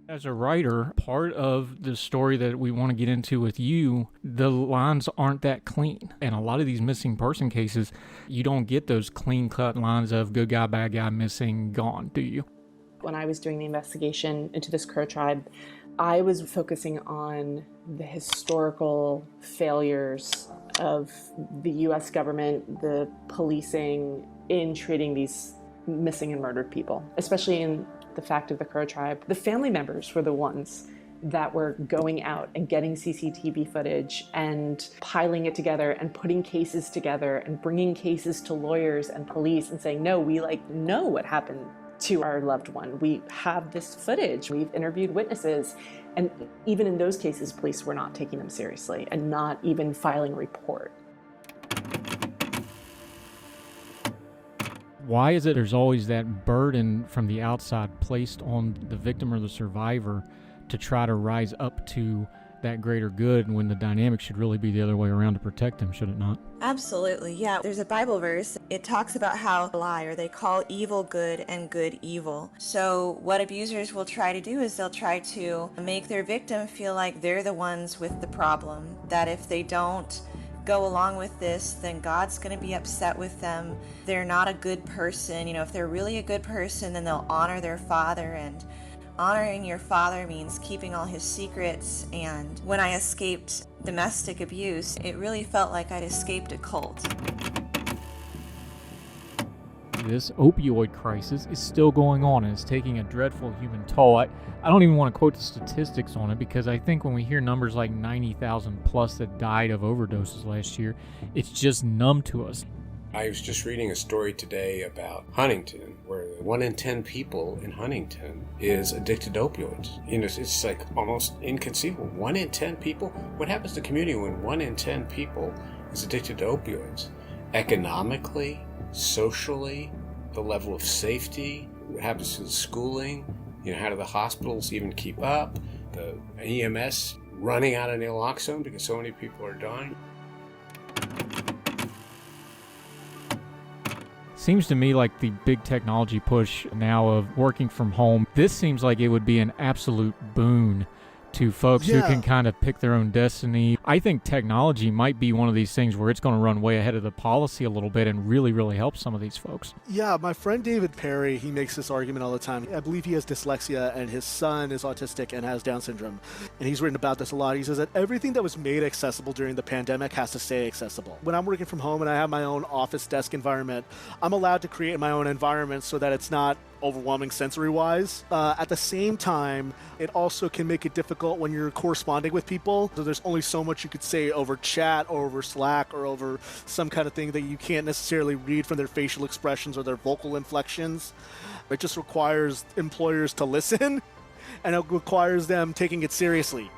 As a writer, part of the story that we want to get into with you, the lines aren't that clean. And a lot of these missing person cases, you don't get those clean cut lines of good guy, bad guy, missing, gone, do you? When I was doing the investigation into this Crow tribe, I was focusing on the historical failures of the US government, the policing in treating these missing and murdered people, especially in the fact of the Crow tribe. The family members were the ones that were going out and getting CCTV footage and piling it together and putting cases together and bringing cases to lawyers and police and saying, no, we know what happened to our loved one. We have this footage. We've interviewed witnesses. And even in those cases, police were not taking them seriously and not even filing a report. Why is it there's always that burden from the outside placed on the victim or the survivor to try to rise up to that greater good when the dynamic should really be the other way around to protect them, should it not? Absolutely, yeah. There's a Bible verse. It talks about how lie, or they call evil good and good evil. So what abusers will try to do is they'll try to make their victim feel like they're the ones with the problem, that if they don't go along with this, then God's going to be upset with them. They're not a good person. If they're really a good person, then they'll honor their father, and honoring your father means keeping all his secrets. And when I escaped domestic abuse, it really felt like I'd escaped a cult. This opioid crisis is still going on and it's taking a dreadful human toll. I don't even want to quote the statistics on it because I think when we hear numbers like 90,000 plus that died of overdoses last year, it's just numb to us. I was just reading a story today about Huntington, where 1 in 10 people in Huntington is addicted to opioids. It's like almost inconceivable. 1 in 10 people? What happens to the community when 1 in 10 people is addicted to opioids? Economically, socially, the level of safety, what happens to the schooling, how do the hospitals even keep up, the EMS running out of naloxone because so many people are dying. Seems to me like the big technology push now of working from home, this seems like it would be an absolute boon to folks who can kind of pick their own destiny. I think technology might be one of these things where it's going to run way ahead of the policy a little bit and really, really help some of these folks. Yeah, my friend David Perry, he makes this argument all the time. I believe he has dyslexia and his son is autistic and has Down syndrome. And he's written about this a lot. He says that everything that was made accessible during the pandemic has to stay accessible. When I'm working from home and I have my own office desk environment, I'm allowed to create my own environment so that it's not overwhelming sensory-wise. At the same time, it also can make it difficult when you're corresponding with people. So there's only so much you could say over chat or over Slack or over some kind of thing that you can't necessarily read from their facial expressions or their vocal inflections. It just requires employers to listen, and it requires them taking it seriously.